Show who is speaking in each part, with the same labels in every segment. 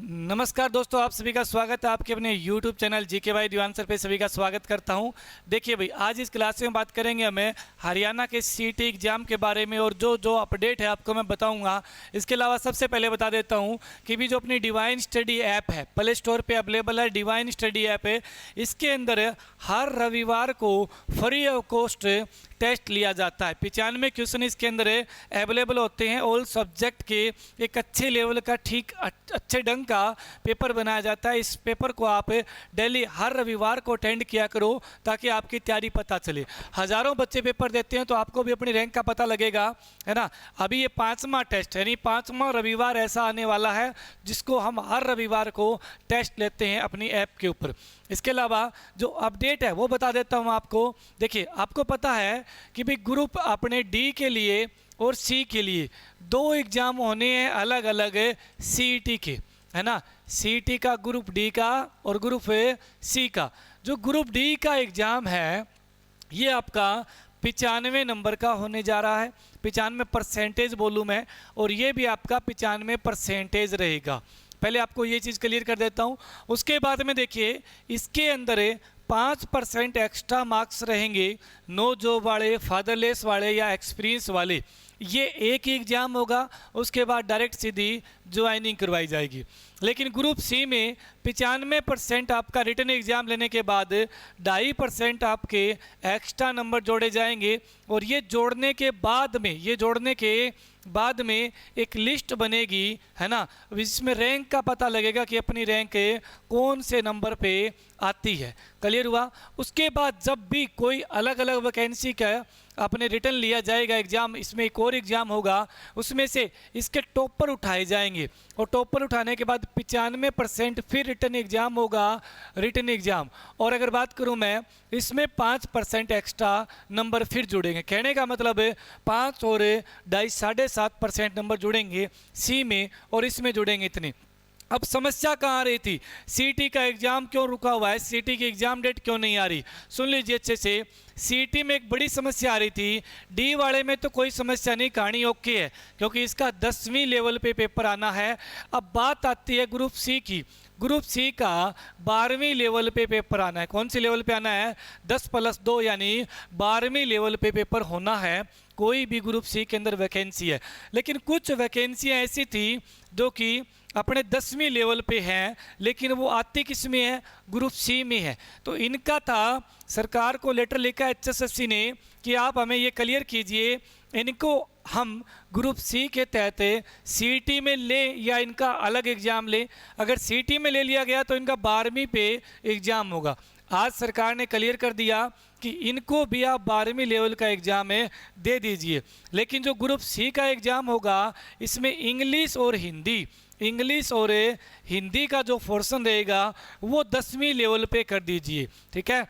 Speaker 1: नमस्कार दोस्तों, आप सभी का स्वागत है आपके अपने YouTube चैनल जीके भाई दीवान सर पे सभी का स्वागत करता हूं। देखिए भाई, आज इस क्लास में बात करेंगे हमें हरियाणा के सीटी एग्जाम के बारे में और जो जो अपडेट है आपको मैं बताऊंगा। इसके अलावा सबसे पहले बता देता हूं कि भी जो अपनी डिवाइन स्टडी ऐप है प्ले स्टोर पे अवेलेबल है, डिवाइन स्टडी ऐप है। इसके अंदर हर रविवार को फ्री ऑफ कॉस्ट टेस्ट लिया जाता है। 95 क्वेश्चन इसके अंदर अवेलेबल होते हैं। ऑल सब्जेक्ट के एक अच्छे लेवल का ठीक अच्छे ढंग का पेपर बनाया जाता है। इस पेपर को आप डेली हर रविवार को अटेंड किया करो ताकि आपकी तैयारी पता चले। हज़ारों बच्चे पेपर देते हैं तो आपको भी अपनी रैंक का पता लगेगा, है ना। अभी ये 5वां टेस्ट यानी 5वां रविवार ऐसा आने वाला है जिसको हम हर रविवार को टेस्ट लेते हैं अपनी ऐप के ऊपर। इसके अलावा जो अपडेट है वो बता देता हूँ आपको। देखिए, आपको पता है कि भाई ग्रुप अपने डी के लिए और सी के लिए 2 एग्ज़ाम होने हैं अलग अलग सीईटी के, है ना। सीईटी का, ग्रुप डी का और ग्रुप सी का। जो ग्रुप डी का एग्ज़ाम है ये आपका 95 नंबर का होने जा रहा है। 95% बोलूँ मैं, और ये भी आपका 95% रहेगा। पहले आपको ये चीज़ क्लियर कर देता हूँ। उसके बाद में देखिए, इसके अंदर 5% एक्स्ट्रा मार्क्स रहेंगे। नो जॉब वाले, फादरलेस वाले या एक्सपीरियंस वाले, ये एक ही एग्ज़ाम होगा। उसके बाद डायरेक्ट सीधी ज्वाइनिंग करवाई जाएगी। लेकिन ग्रुप सी में 95% आपका रिटन एग्ज़ाम लेने के बाद 2.5% आपके एक्स्ट्रा नंबर जोड़े जाएंगे। और ये जोड़ने के बाद में एक लिस्ट बनेगी, है ना, जिसमें रैंक का पता लगेगा कि अपनी रैंक कौन से नंबर पे आती है। क्लियर हुआ। उसके बाद जब भी कोई अलग अलग वैकेंसी का अपने रिटर्न लिया जाएगा एग्ज़ाम, इसमें एक और एग्ज़ाम होगा, उसमें से इसके टॉपर उठाए जाएंगे। और टॉपर उठाने के बाद 95% फिर रिटर्न एग्ज़ाम होगा, रिटर्न एग्ज़ाम। और अगर बात करूं मैं, इसमें 5% एक्स्ट्रा नंबर फिर जुड़ेंगे। कहने का मतलब 5 और 2.5 7.5% नंबर जुड़ेंगे सी में, और इसमें जुड़ेंगे इतने। अब समस्या कहाँ आ रही थी? सीटी का एग्ज़ाम क्यों रुका हुआ है, सीटी की एग्ज़ाम डेट क्यों नहीं आ रही? सुन लीजिए अच्छे से। सीटी में एक बड़ी समस्या आ रही थी। डी वाले में तो कोई समस्या नहीं, कहानी ओके है, क्योंकि इसका 10वीं लेवल पे पेपर आना है। अब बात आती है ग्रुप सी की। ग्रुप सी का 12वीं लेवल पे पेपर आना है। कौन सी लेवल पे आना है? 10+2 यानी 12वीं लेवल पे पेपर होना है। कोई भी ग्रुप सी के अंदर वैकेंसी है, लेकिन कुछ वैकेंसियाँ ऐसी थी जो कि अपने 10वीं लेवल पे हैं, लेकिन वो आती किस में है? ग्रुप सी में है। तो इनका था, सरकार को लेटर लिखा एचएसएससी ने कि आप हमें ये क्लियर कीजिए, इनको हम ग्रुप सी के तहत सीईटी में ले या इनका अलग एग्ज़ाम ले। अगर सीईटी में ले लिया गया तो इनका 12वीं पे एग्ज़ाम होगा। आज सरकार ने क्लियर कर दिया कि इनको भी आप 12वीं लेवल का एग्ज़ाम दे दीजिए। लेकिन जो ग्रुप सी का एग्ज़ाम होगा इसमें इंग्लिश और हिंदी का जो पोर्शन रहेगा वो 10वीं लेवल पे कर दीजिए, ठीक है।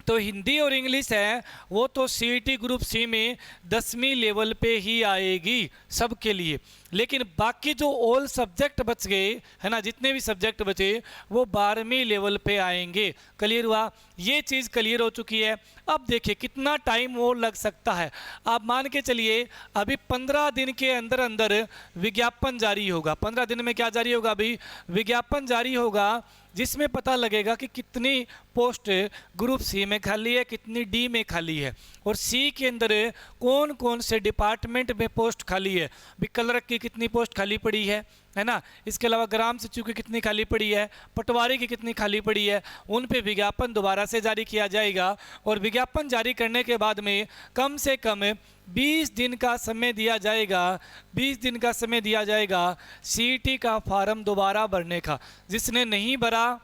Speaker 1: तो हिंदी और इंग्लिश है वो तो सीईटी ग्रुप सी में 10वीं लेवल पे ही आएगी सबके लिए। लेकिन बाकी जो ऑल सब्जेक्ट बच गए, है ना, जितने भी सब्जेक्ट बचे वो 12वीं लेवल पे आएंगे। क्लियर हुआ। ये चीज़ क्लियर हो चुकी है। अब देखिए कितना टाइम और लग सकता है। आप मान के चलिए अभी 15 दिन के अंदर अंदर विज्ञापन जारी होगा। 15 दिन में क्या जारी होगा? अभी विज्ञापन जारी होगा, जिसमें पता लगेगा कि कितनी पोस्ट ग्रुप सी में खाली है, कितनी डी में खाली है, और सी के अंदर कौन कौन से डिपार्टमेंट में पोस्ट खाली है। भी क्लर्क की कितनी पोस्ट खाली पड़ी है ना। इसके अलावा ग्राम सचिव की कितनी खाली पड़ी है, पटवारी की कितनी खाली पड़ी है, उन पे विज्ञापन दोबारा से जारी किया जाएगा। और विज्ञापन जारी करने के बाद में कम से कम 20 दिन का समय दिया जाएगा। 20 दिन का समय दिया जाएगा सीईटी का फार्म दोबारा भरने का। जिसने नहीं भरा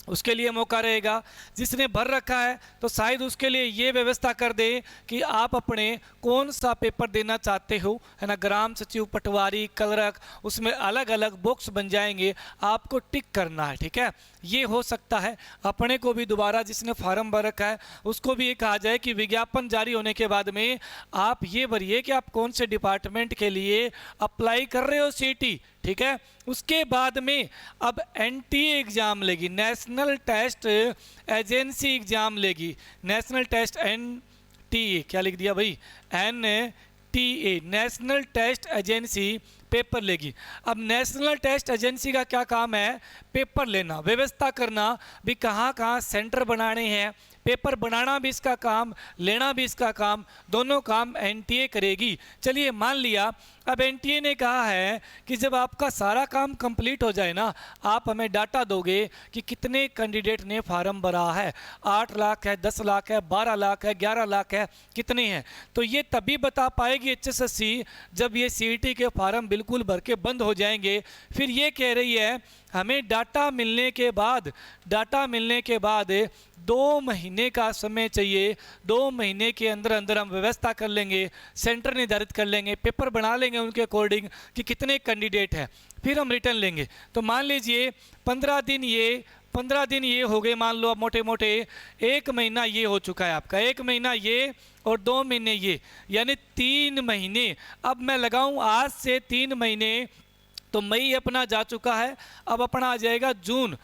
Speaker 1: उसके लिए मौका रहेगा। जिसने भर रखा है तो शायद उसके लिए ये व्यवस्था कर दे कि आप अपने कौन सा पेपर देना चाहते हो, है ना, ग्राम सचिव, पटवारी, क्लर्क, उसमें अलग अलग बॉक्स बन जाएंगे, आपको टिक करना है, ठीक है। ये हो सकता है अपने को भी दोबारा जिसने फार्म भर रखा है उसको भी ये कहा जाए कि विज्ञापन जारी होने के बाद में आप ये भरिए कि आप कौन से डिपार्टमेंट के लिए अप्लाई कर रहे हो सीईटी, ठीक है। उसके बाद में अब एनटीए एग्ज़ाम लेगी, नेशनल टेस्ट एजेंसी एग्ज़ाम लेगी। नेशनल टेस्ट एनटीए, क्या लिख दिया भाई? NTA, national test agency paper लेगी। अब नेशनल टेस्ट एजेंसी का क्या काम है? पेपर लेना, व्यवस्था करना भी कहाँ कहाँ सेंटर बनाने हैं, पेपर बनाना भी इसका काम, लेना भी इसका काम, दोनों काम एनटीए करेगी। चलिए मान लिया अब एनटीए ने कहा है कि जब आपका सारा काम कंप्लीट हो जाए ना, आप हमें डाटा दोगे कि कितने कैंडिडेट ने फार्म भरा है, 8 लाख है, 10 लाख है, 12 लाख है, 11 लाख है, कितने हैं। तो ये तभी बता पाएगी एचएसएससी जब ये सीईटी के फार्म बिल्कुल भर के बंद हो जाएंगे। फिर ये कह रही है हमें डाटा मिलने के बाद 2 महीने का समय चाहिए, 2 महीने के अंदर अंदर हम व्यवस्था कर लेंगे, सेंटर निर्धारित कर लेंगे, पेपर बना लेंगे उनके अकॉर्डिंग कि कितने कैंडिडेट हैं, फिर हम रिटर्न लेंगे। तो मान लीजिए 15 दिन ये हो गए, मान लो अब मोटे मोटे 1 महीना ये हो चुका है आपका, 1 महीना ये और 2 महीने ये, यानी 3 महीने। अब मैं लगाऊं आज से 3 महीने, तो मई अपना जा चुका है, अब अपना आ जाएगा जून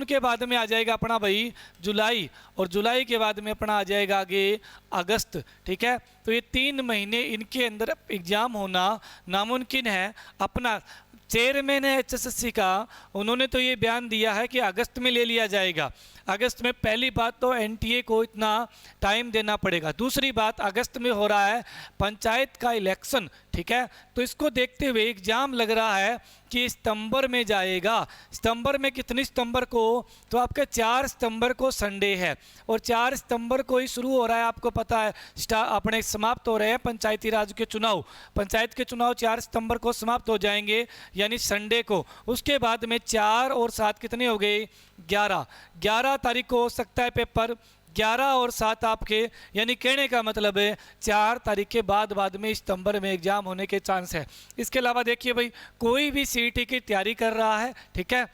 Speaker 1: के बाद में आ जाएगा अपना भाई जुलाई, और जुलाई के बाद में अपना आ जाएगा आगे अगस्त। ठीक है, तो ये 3 महीने इनके अंदर एग्जाम होना नामुमकिन है। अपना चेयरमैन है एचएसएससी का, उन्होंने तो ये बयान दिया है कि अगस्त में ले लिया जाएगा। अगस्त में पहली बात तो एनटीए को इतना टाइम देना पड़ेगा, दूसरी बात अगस्त में हो रहा है पंचायत का इलेक्शन। ठीक है, तो इसको देखते हुए एग्जाम लग रहा है कि सितंबर में जाएगा। सितंबर में कितनी सितंबर को? तो आपके 4 सितंबर को संडे है, और 4 सितंबर को ही शुरू हो रहा है, आपको पता है अपने समाप्त हो रहे हैं पंचायती राज के चुनाव। पंचायत के चुनाव 4 सितंबर को समाप्त हो जाएंगे, यानी संडे को। उसके बाद में 4 और 7 कितने हो गए? 11 तारीख को हो सकता है पेपर, 11 और 7 आपके, यानी कहने का मतलब है 4 तारीख के बाद में सितंबर में एग्जाम होने के चांस है। इसके अलावा देखिए भाई, कोई भी सीईटी की तैयारी कर रहा है, ठीक है,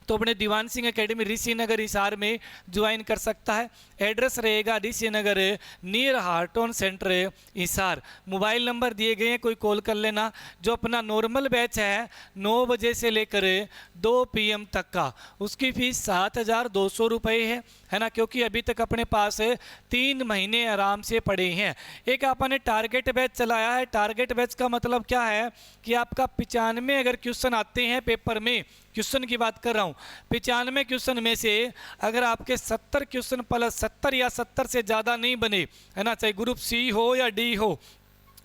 Speaker 1: तो अपने दीवान सिंह एकेडमी ऋषि नगर हिसार में ज्वाइन कर सकता है। एड्रेस रहेगा Rishi Nagar near Hartron center Hisar. Mobile number दिए गए हैं, कोई कॉल कर लेना। जो अपना नॉर्मल बैच है 9 बजे से लेकर 2 PM तक का, उसकी फीस 7,200 रुपये है ना, क्योंकि अभी तक अपने पास 3 महीने आराम से पड़े हैं। एक आपने टारगेट बैच चलाया है। टारगेट बैच का मतलब क्या है कि आपका 95 अगर क्वेश्चन आते हैं पेपर में, क्वेश्चन की बात कर रहा हूँ, 95 क्वेश्चन में से अगर आपके 70 क्वेश्चन प्लस 70 या 70 से ज़्यादा नहीं बने, है ना, चाहे ग्रुप सी हो या डी हो,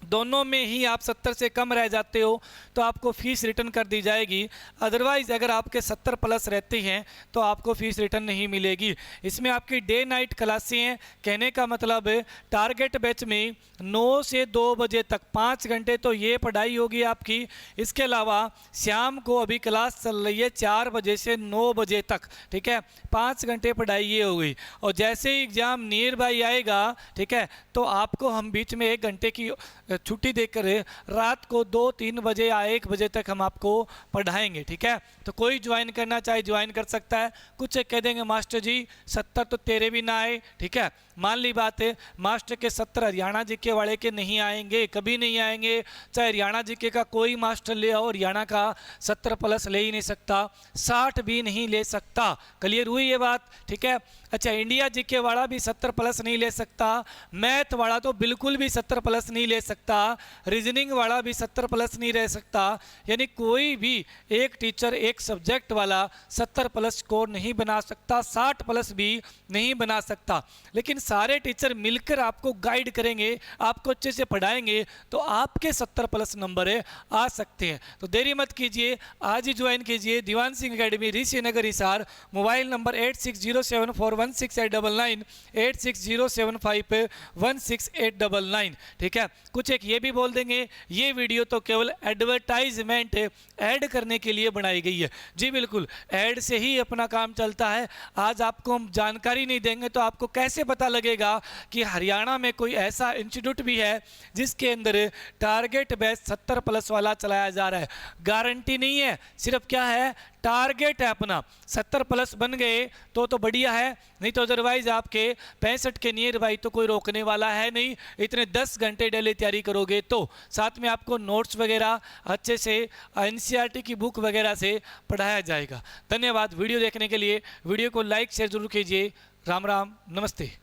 Speaker 1: दोनों में ही आप 70 से कम रह जाते हो तो आपको फ़ीस रिटर्न कर दी जाएगी। अदरवाइज़ अगर आपके 70 प्लस रहते हैं तो आपको फ़ीस रिटर्न नहीं मिलेगी। इसमें आपकी डे नाइट क्लासें हैं। कहने का मतलब टारगेट बैच में 9 से 2 बजे तक 5 घंटे तो ये पढ़ाई होगी आपकी। इसके अलावा शाम को अभी क्लास चल रही है 4 बजे से 9 बजे तक, ठीक है, 5 घंटे पढ़ाई ये हो गई। और जैसे ही एग्ज़ाम नियर बाई आएगा, ठीक है, तो आपको हम बीच में 1 घंटे की छुट्टी देकर रात को 2-3 बजे या 1 बजे तक हम आपको पढ़ाएंगे। ठीक है, तो कोई ज्वाइन करना चाहे ज्वाइन कर सकता है। कुछ कह देंगे मास्टर जी 70 तो तेरे भी ना आए, ठीक है, मान ली बात है, मास्टर के 70 हरियाणा जीके वाले के नहीं आएंगे, कभी नहीं आएंगे। चाहे हरियाणा जीके का कोई मास्टर ले आओ, हरियाणा का 70 प्लस ले ही नहीं सकता, 60 भी नहीं ले सकता। क्लियर हुई ये बात? ठीक है। अच्छा, इंडिया जीके वाला भी 70 प्लस नहीं ले सकता, मैथ वाला तो बिल्कुल भी 70 प्लस नहीं ले सकता, रीजनिंग वाला भी 70 प्लस नहीं रह सकता। यानी कोई भी एक टीचर एक सब्जेक्ट वाला 70 प्लस स्कोर नहीं बना सकता, 60 प्लस भी नहीं बना सकता। लेकिन सारे टीचर मिलकर आपको गाइड करेंगे, आपको अच्छे से पढ़ाएंगे तो आपके 70 प्लस नंबर आ सकते हैं। तो देरी मत कीजिए, आज ही ज्वाइन कीजिए Diwan Singh academy Rishi Nagar Hisar. Mobile number 8607416899, 8607516899। ठीक है, कुछ एक ये भी बोल देंगे, ये वीडियो तो केवल एडवर्टाइजमेंट ऐड करने के लिए बनाई गई है। जी बिल्कुल, ऐड से ही अपना काम चलता है। आज आपको हम जानकारी नहीं देंगे तो आपको कैसे पता लगेगा कि हरियाणा में कोई ऐसा इंस्टीट्यूट भी है जिसके अंदर टारगेट बैच 70 प्लस वाला चलाया जा रहा है। गारंटी नहीं है, सिर्फ क्या है, टारगेट है अपना। 70 प्लस बन गए तो बढ़िया है, नहीं तो अदरवाइज आपके 65 के नियर बाई तो कोई रोकने वाला है नहीं। इतने 10 घंटे डेली तैयारी करोगे तो साथ में आपको नोट्स वगैरह अच्छे से एनसीईआरटी की बुक वगैरह से पढ़ाया जाएगा। धन्यवाद वीडियो देखने के लिए। वीडियो को लाइक शेयर जरूर कीजिए। राम राम, नमस्ते।